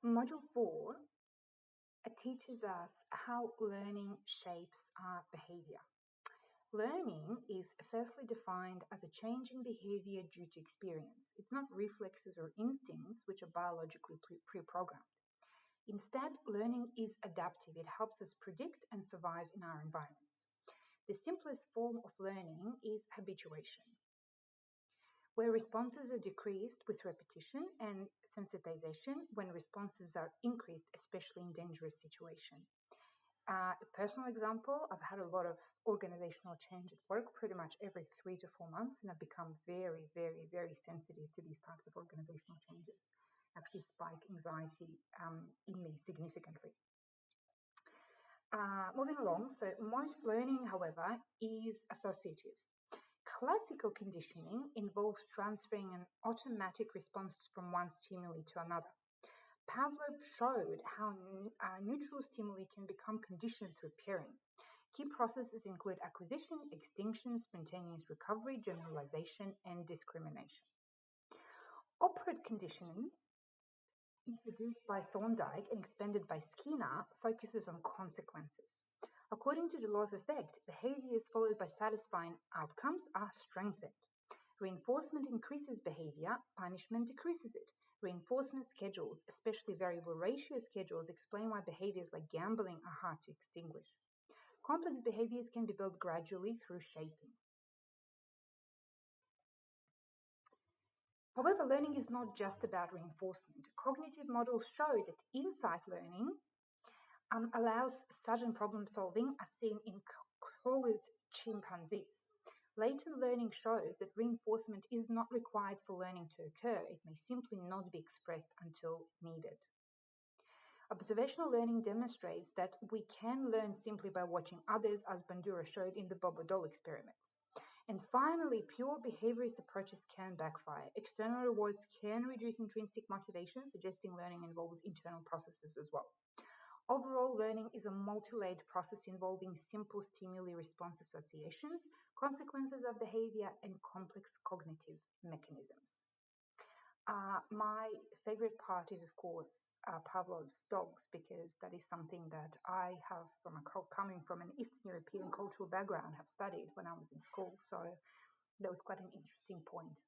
Module 4 teaches us how learning shapes our behavior. Learning is firstly defined as a change in behavior due to experience. It's not reflexes or instincts which are biologically pre-programmed. Instead, learning is adaptive. It helps us predict and survive in our environments. The simplest form of learning is habituation, where responses are decreased with repetition, and sensitization when responses are increased, especially in dangerous situations. A personal example, I've had a lot of organizational change at work pretty much every 3 to 4 months, and I've become very, very, very sensitive to these types of organizational changes. Actually spike anxiety in me significantly. Moving along, so most learning, however, is associative. Classical conditioning involves transferring an automatic response from one stimuli to another. Pavlov showed how neutral stimuli can become conditioned through pairing. Key processes include acquisition, extinction, spontaneous recovery, generalization, and discrimination. Operant conditioning, introduced by Thorndike and expanded by Skinner, focuses on consequences. According to the law of effect, behaviors followed by satisfying outcomes are strengthened. Reinforcement increases behavior, punishment decreases it. Reinforcement schedules, especially variable ratio schedules, explain why behaviors like gambling are hard to extinguish. Complex behaviors can be built gradually through shaping. However, learning is not just about reinforcement. Cognitive models show that insight learning allows sudden problem solving, as seen in Crowley's chimpanzees. Later learning shows that reinforcement is not required for learning to occur. It may simply not be expressed until needed. Observational learning demonstrates that we can learn simply by watching others, as Bandura showed in the Bobo-Doll experiments. And finally, pure behaviorist approaches can backfire. External rewards can reduce intrinsic motivation, suggesting learning involves internal processes as well. Overall, learning is a multi-layered process involving simple stimuli-response associations, consequences of behavior, and complex cognitive mechanisms. My favorite part is, of course, Pavlov's dogs, because that is something that I have, coming from an Eastern European cultural background, have studied when I was in school. So that was quite an interesting point.